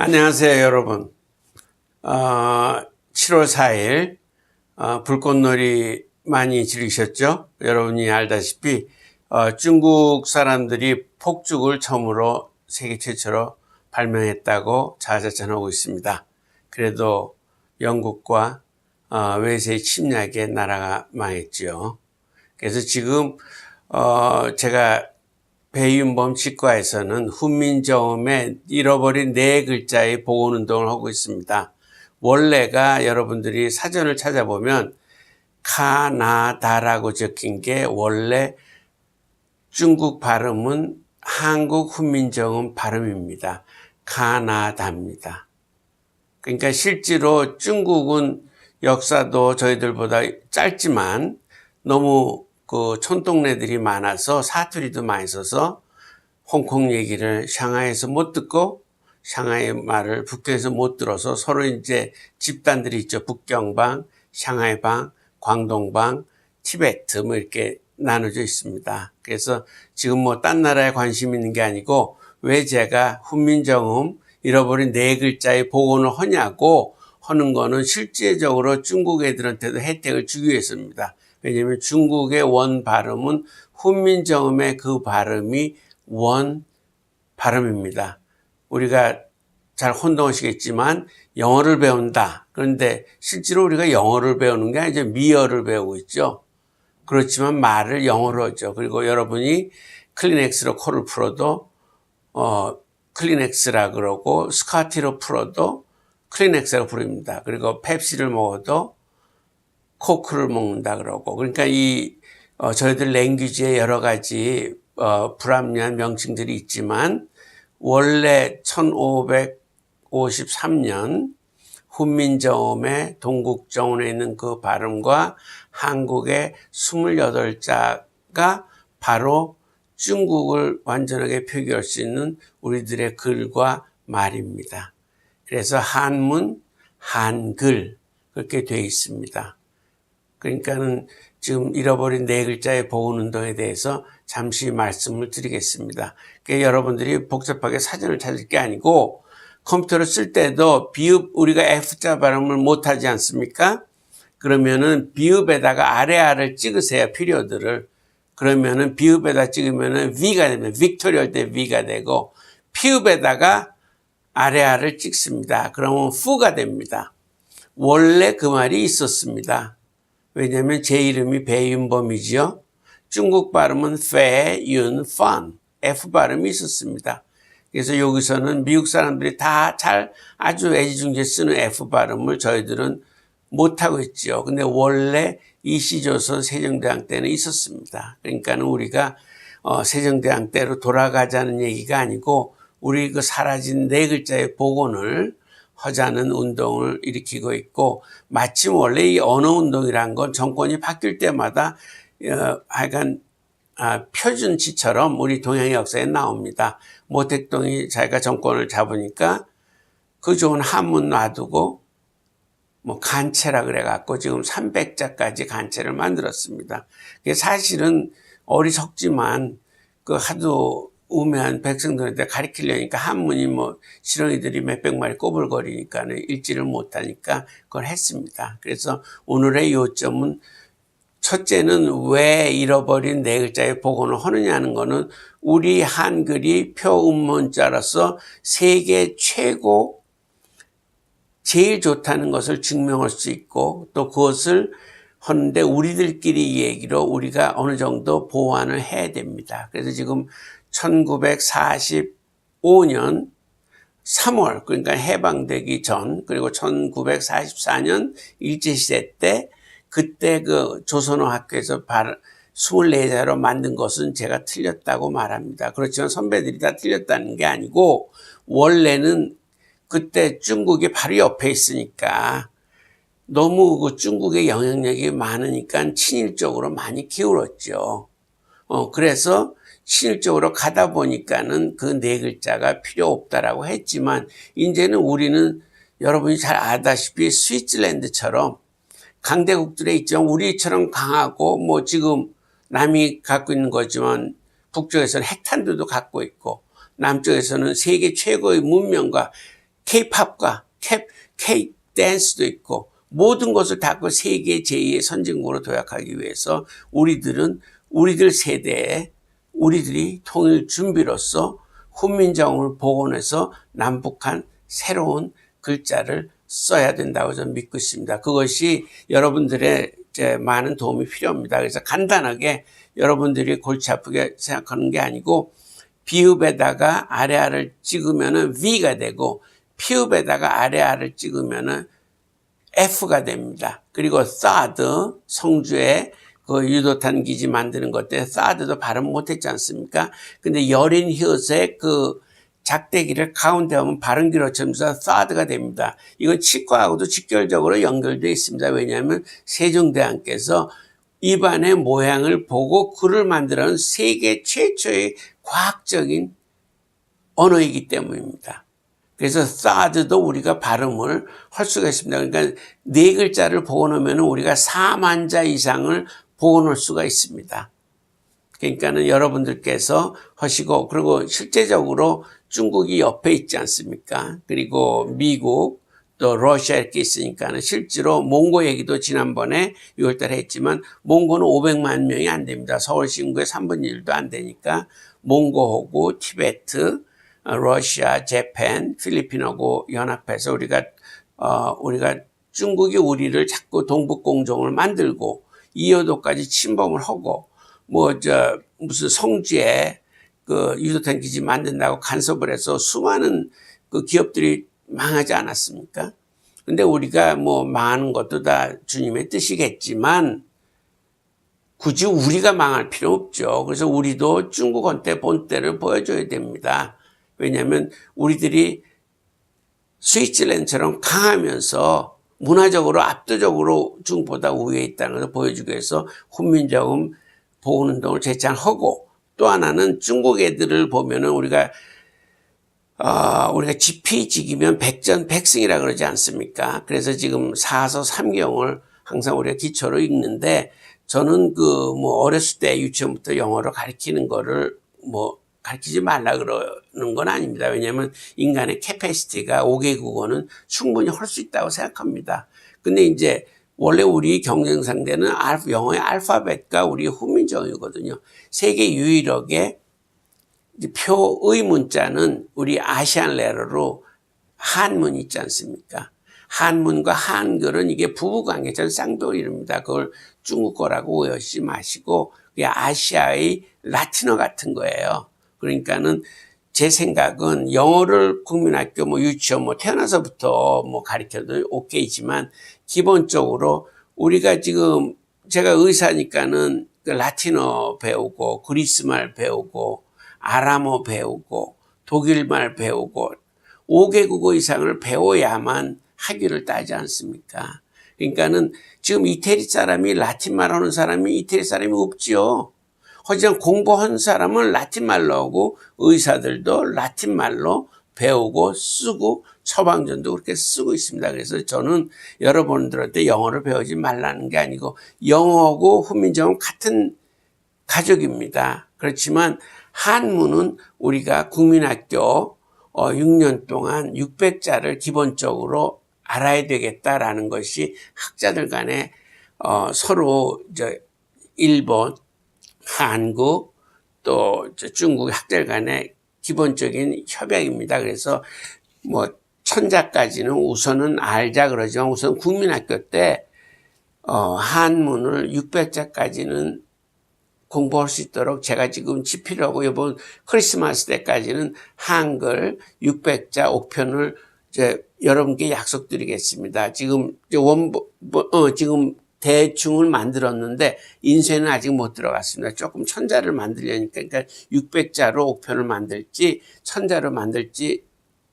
안녕하세요, 여러분. 7월 4일 불꽃놀이 많이 즐기셨죠? 여러분이 알다시피 중국 사람들이 폭죽을 처음으로 세계 최초로 발명했다고 자자전하고 있습니다. 그래도 영국과 외세의 침략에 나라가 망했죠. 그래서 지금 제가 배윤범 치과에서는 훈민정음의 잃어버린 네 글자의 복원운동을 하고 있습니다. 원래가 여러분들이 사전을 찾아보면 카나다라고 적힌 게 원래 중국 발음은 한국 훈민정음 발음입니다. 카나다입니다. 그러니까 실제로 중국은 역사도 저희들보다 짧지만 너무 촌동네들이 많아서 사투리도 많이 써서 홍콩 얘기를 샹하이에서 못 듣고 샹하이 말을 북경에서 못 들어서 서로 이제 집단들이 있죠. 북경방, 샹하이방, 광동방, 티베트 뭐 이렇게 나눠져 있습니다. 그래서 지금 딴 나라에 관심 있는 게 아니고 왜 제가 훈민정음 잃어버린 네 글자의 복원을 하냐고 하는 거는 실제적으로 중국 애들한테도 혜택을 주기 위해서입니다. 왜냐하면 중국의 원 발음은 훈민정음의 그 발음이 원 발음입니다. 우리가 잘 혼동하시겠지만 영어를 배운다. 그런데 실제로 우리가 영어를 배우는 게 아니죠. 미어를 배우고 있죠. 그렇지만 말을 영어로 하죠. 그리고 여러분이 클리넥스로 코를 풀어도 클리넥스라 그러고 스카티로 풀어도 클리넥스라고 부릅니다. 그리고 펩시를 먹어도 코크를 먹는다 그러고. 그러니까 저희들 랭귀지에 여러 가지 불합리한 명칭들이 있지만 원래 1553년 훈민정음의 동국정원에 있는 그 발음과 한국의 28자가 바로 중국을 완전하게 표기할 수 있는 우리들의 글과 말입니다. 그래서 한문, 한글 그렇게 되어 있습니다. 그러니까는 지금 잃어버린 네 글자의 복원운동에 대해서 잠시 말씀을 드리겠습니다. 그러니까 여러분들이 복잡하게 사전을 찾을 게 아니고 컴퓨터를 쓸 때도 비읍 우리가 F자 발음을 못하지 않습니까? 그러면은 비읍에다가 아래아를 찍으세요. 피리어드를. 그러면은 비읍에다 찍으면은 V가 되면 빅토리 할 때 V가 되고 피읍에다가 아래아를 찍습니다. 그러면 F가 됩니다. 원래 그 말이 있었습니다. 왜냐하면 제 이름이 배윤범이지요. 중국 발음은 페윤펀 F 발음이 있었습니다. 그래서 여기서는 미국 사람들이 다 아주 애지중지 쓰는 F 발음을 저희들은 못하고 있죠. 근데 원래 이시조선 세종대왕 때는 있었습니다. 그러니까는 우리가 세종대왕 때로 돌아가자는 얘기가 아니고 우리 그 사라진 네 글자의 복원을 하자는 운동을 일으키고 있고, 마침 원래 이 언어운동이란 건 정권이 바뀔 때마다 하여간 표준치처럼 우리 동양의 역사에 나옵니다. 모택동이 자기가 정권을 잡으니까 그 좋은 한문 놔두고 간체라 그래갖고 지금 300자까지 간체를 만들었습니다. 사실은 어리석지만 하도 우매한 백성들한테 가르치려니까 한문이 지렁이들이 몇백 마리 꼬불거리니까는 읽지를 못하니까 그걸 했습니다. 그래서 오늘의 요점은 첫째는 왜 잃어버린 네 글자의 복원을 하느냐는 거는 우리 한글이 표음문자로서 세계 최고 제일 좋다는 것을 증명할 수 있고 또 그것을 하는데 우리들끼리 얘기로 우리가 어느 정도 보완을 해야 됩니다. 그래서 지금 1945년 3월 그러니까 해방되기 전 그리고 1944년 일제시대 때 그때 그 조선어 학교에서 24자로 만든 것은 제가 틀렸다고 말합니다. 그렇지만 선배들이 다 틀렸다는 게 아니고 원래는 그때 중국이 바로 옆에 있으니까 너무 그 중국의 영향력이 많으니까 친일적으로 많이 기울었죠. 그래서 친일적으로 가다 보니까는 그 네 글자가 필요 없다라고 했지만 이제는 우리는 여러분이 잘 아다시피 스위스랜드처럼 강대국들의 있지만 우리처럼 강하고 지금 남이 갖고 있는 거지만 북쪽에서는 핵탄두도 갖고 있고 남쪽에서는 세계 최고의 문명과 K-팝과 K-댄스도 있고 모든 것을 다 그 세계 제2의 선진국으로 도약하기 위해서 우리들 세대에 우리들이 통일 준비로서 훈민정음을 복원해서 남북한 새로운 글자를 써야 된다고 저는 믿고 있습니다. 그것이 여러분들의 이제 많은 도움이 필요합니다. 그래서 간단하게 여러분들이 골치 아프게 생각하는 게 아니고 비읍에다가 아래아를 찍으면은 V가 되고 피읍에다가 아래아를 찍으면은 F가 됩니다. 그리고 third 성주에 그 유도탄 기지 만드는 것 때 third도 발음 못했지 않습니까? 근데 여린 히읗의 그 작대기를 가운데 하면 발음 길어지면서 third가 됩니다. 이건 치과하고도 직결적으로 연결되어 있습니다. 왜냐하면 세종대왕께서 입안의 모양을 보고 글을 만들어낸 세계 최초의 과학적인 언어이기 때문입니다. 그래서 third도 우리가 발음을 할 수가 있습니다. 그러니까 네 글자를 복원하면 우리가 4만 자 이상을 복원할 수가 있습니다. 그러니까는 여러분들께서 하시고, 그리고 실제적으로 중국이 옆에 있지 않습니까? 그리고 미국, 또 러시아 이렇게 있으니까는 실제로 몽고 얘기도 지난번에 6월달에 했지만 몽고는 500만 명이 안 됩니다. 서울시 인구의 1/3도 안 되니까 몽고하고 티베트, 러시아, 재팬, 필리핀하고 연합해서 우리가 중국이 우리를 자꾸 동북공정을 만들고 이여도까지 침범을 하고 무슨 성지에 그 유도탄 기지 만든다고 간섭을 해서 수많은 그 기업들이 망하지 않았습니까? 근데 우리가 망하는 것도 다 주님의 뜻이겠지만 굳이 우리가 망할 필요 없죠. 그래서 우리도 중국한테 본때를 보여줘야 됩니다. 왜냐하면 우리들이 스위스랜드처럼 강하면서 문화적으로 압도적으로 중국보다 우위에 있다는 것을 보여주기 위해서 훈민정음 복원운동을 제창하고, 또 하나는 중국 애들을 보면은 우리가 지피지기면 백전백승이라 그러지 않습니까? 그래서 지금 사서 삼경을 항상 우리가 기초로 읽는데, 저는 어렸을 때 유치원부터 영어를 가르치는 거를 가르치지 말라 그러는 건 아닙니다. 왜냐하면 인간의 캐패시티가 5개 국어는 충분히 할 수 있다고 생각합니다. 근데 이제 원래 우리 경쟁 상대는 영어의 알파벳과 우리 훈민정음이거든요. 세계 유일하게 표의 문자는 우리 아시안 레러로 한문 있지 않습니까? 한문과 한글은 이게 부부관계처럼 쌍둥이입니다. 그걸 중국 거라고 오해하지 마시고 그게 아시아의 라틴어 같은 거예요. 그러니까는 제 생각은 영어를 국민학교 유치원 태어나서부터 가르쳐도 오케이지만 기본적으로 우리가 지금 제가 의사니까는 그 라틴어 배우고 그리스말 배우고 아람어 배우고 독일말 배우고 5개 국어 이상을 배워야만 학위를 따지 않습니까? 그러니까는 지금 이태리 사람이 라틴말 하는 사람이 이태리 사람이 없지요. 하지만 공부한 사람은 라틴말로 하고 의사들도 라틴말로 배우고 쓰고 처방전도 그렇게 쓰고 있습니다. 그래서 저는 여러분들한테 영어를 배우지 말라는 게 아니고 영어하고 훈민정음 같은 가족입니다. 그렇지만 한문은 우리가 국민학교 6년 동안 600자를 기본적으로 알아야 되겠다라는 것이 학자들 간에 서로 일본, 한국 또 중국 학자들 간의 기본적인 협약입니다. 그래서 1000자까지는 우선은 알자 그러지만 우선 국민학교 때 한문을 600자까지는 공부할 수 있도록 제가 지금 집필하고 이번 크리스마스 때까지는 한글 600자 옥편을 여러분께 약속드리겠습니다. 지금 지금 대충을 만들었는데 인쇄는 아직 못 들어갔습니다. 조금 1000자를 만들려니까, 그러니까 600자로 옥편을 만들지 1000자로 만들지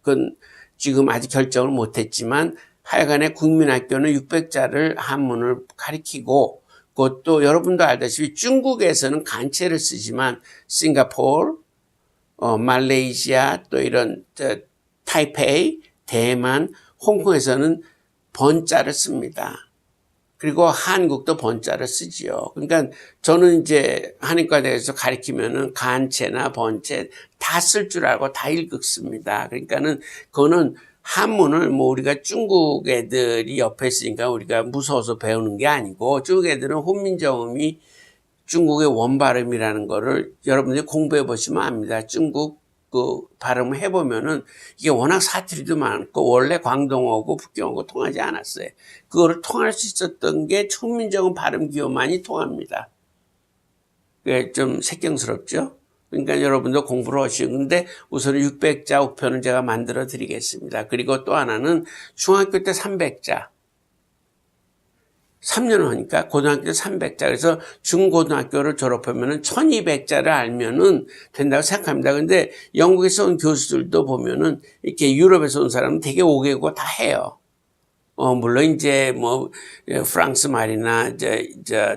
그건 지금 아직 결정을 못했지만 하여간에 국민학교는 600자를 한문을 가리키고, 그것도 여러분도 알다시피 중국에서는 간체를 쓰지만 싱가포르, 말레이시아 또 이런 타이페이, 대만, 홍콩에서는 번자를 씁니다. 그리고 한국도 번자를 쓰지요. 그러니까 저는 이제 한인과대에서 가르치면은 간체나 번체 다 쓸 줄 알고 다 읽습니다. 그러니까는 그거는 한문을 뭐 우리가 중국 애들이 옆에 있으니까 우리가 무서워서 배우는 게 아니고, 중국 애들은 훈민정음이 중국의 원발음이라는 거를 여러분들이 공부해 보시면 압니다. 중국 그 발음을 해보면은 이게 워낙 사투리도 많고 원래 광동어고 북경어고 통하지 않았어요. 그거를 통할 수 있었던 게 훈민정음 발음 기호만이 통합니다. 그게 좀 색경스럽죠? 그러니까 여러분도 공부를 하시고, 근데 우선 600자 우편을 제가 만들어 드리겠습니다. 그리고 또 하나는 중학교 때 300자. 3년을 하니까 고등학교 때 300자. 그래서 중고등학교를 졸업하면은 1200자를 알면은 된다고 생각합니다. 근데 영국에서 온 교수들도 보면은 이렇게 유럽에서 온 사람은 되게 5개국 다 해요. 물론 이제 뭐 프랑스 말이나 이제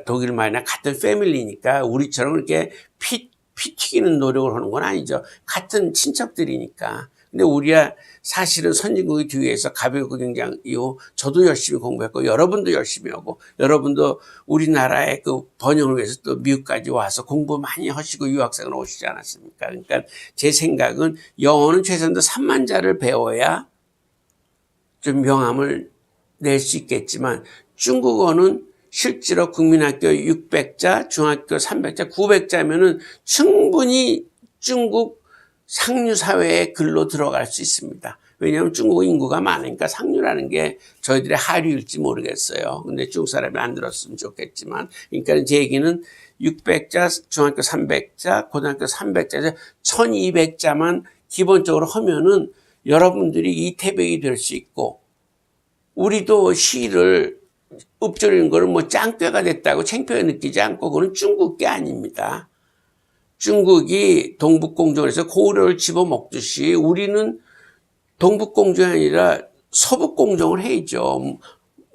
독일 말이나 같은 패밀리니까 우리처럼 이렇게 피 튀기는 노력을 하는 건 아니죠. 같은 친척들이니까. 근데 우리야 사실은 선진국의 뒤에서 가벼고 경쟁이고, 저도 열심히 공부했고 여러분도 열심히 하고, 여러분도 우리나라의 그 번영을 위해서 또 미국까지 와서 공부 많이 하시고 유학생을 오시지 않았습니까? 그러니까 제 생각은 영어는 최소한도 3만 자를 배워야 좀 명함을 낼 수 있겠지만, 중국어는 실제로 국민학교 600자, 중학교 300자, 900자면은 충분히 중국 상류 사회의 글로 들어갈 수 있습니다. 왜냐하면 중국 인구가 많으니까 상류라는 게 저희들의 하류일지 모르겠어요. 근데 중국 사람이 안 들었으면 좋겠지만, 그러니까 제 얘기는 600자, 중학교 300자, 고등학교 300자, 1200자만 기본적으로 하면은 여러분들이 이태백이 될 수 있고, 우리도 시를 읊조리는 거를 뭐 짱깨가 됐다고 창피하게 느끼지 않고, 그건 중국 게 아닙니다. 중국이 동북공정에서 고구려를 집어먹듯이 우리는 동북공정이 아니라 서북공정을 해야죠.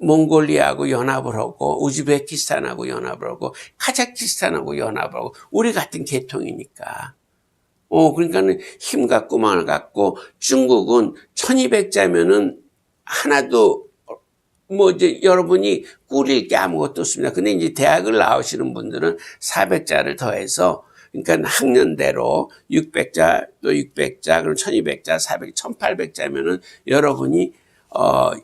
몽골리아하고 연합을 하고, 우즈베키스탄하고 연합을 하고, 카자흐스탄하고 연합을 하고, 우리 같은 계통이니까. 그러니까는 힘 갖고 마을 갖고, 중국은 1200자면은 하나도 뭐 이제 여러분이 꾸릴 게 아무것도 없습니다. 근데 이제 대학을 나오시는 분들은 400자를 더해서, 그러니까 학년대로 600자, 또 600자, 그럼 1200자, 400, 1800자면은 여러분이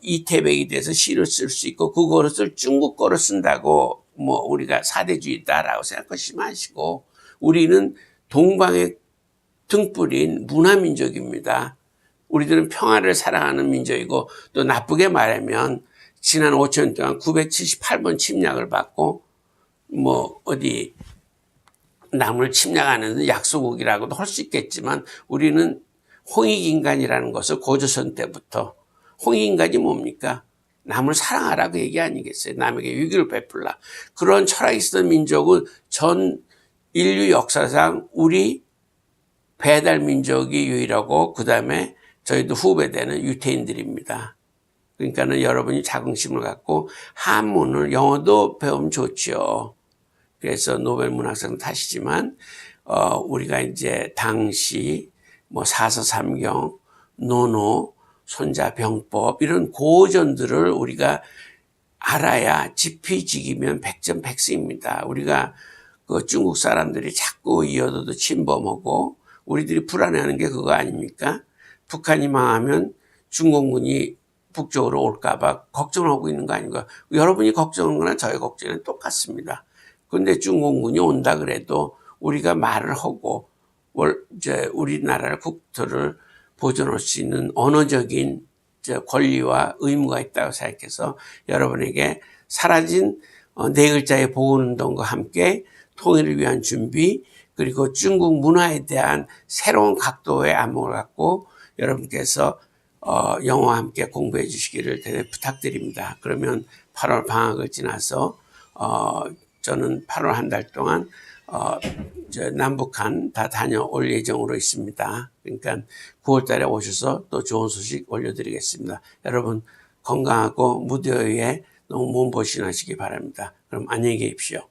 이태백이 돼서 시를 쓸 수 있고, 그거를 중국 거로 쓴다고 뭐 우리가 사대주의다라고 생각하지 마시고, 우리는 동방에 등불인 문화민족입니다. 우리들은 평화를 사랑하는 민족이고, 또 나쁘게 말하면 지난 5천 동안 978번 침략을 받고, 뭐 어디 남을 침략하는 약소국이라고도 할 수 있겠지만, 우리는 홍익인간이라는 것을 고조선 때부터, 홍익인간이 뭡니까? 남을 사랑하라 그 얘기 아니겠어요? 남에게 유기를 베풀라. 그런 철학이 있었던 민족은 전 인류 역사상 우리 배달 민족이 유일하고, 그 다음에 저희도 후배되는 유태인들입니다. 그러니까는 여러분이 자긍심을 갖고 한문을, 영어도 배우면 좋죠. 그래서 노벨 문학상 타시지만, 우리가 이제 당시 뭐 사서삼경, 논어, 손자병법 이런 고전들을 우리가 알아야 지피지기면 백전백승입니다. 우리가 그 중국 사람들이 자꾸 이어도도 침범하고 우리들이 불안해하는 게 그거 아닙니까? 북한이 망하면 중공군이 북쪽으로 올까봐 걱정을 하고 있는 거 아닌가? 여러분이 걱정하는 거나 저희 걱정은 똑같습니다. 그런데 중공군이 온다 그래도 우리가 말을 하고 이제 우리나라를 국토를 보존할 수 있는 언어적인 권리와 의무가 있다고 생각해서 여러분에게 사라진 네 글자의 보훈운동과 함께 통일을 위한 준비, 그리고 중국 문화에 대한 새로운 각도의 안목을 갖고 여러분께서 영어와 함께 공부해 주시기를 대단히 부탁드립니다. 그러면 8월 방학을 지나서 저는 8월 한 달 동안 남북한 다 다녀올 예정으로 있습니다. 그러니까 9월 달에 오셔서 또 좋은 소식 올려드리겠습니다. 여러분 건강하고 무더위에 너무 몸보신하시기 바랍니다. 그럼 안녕히 계십시오.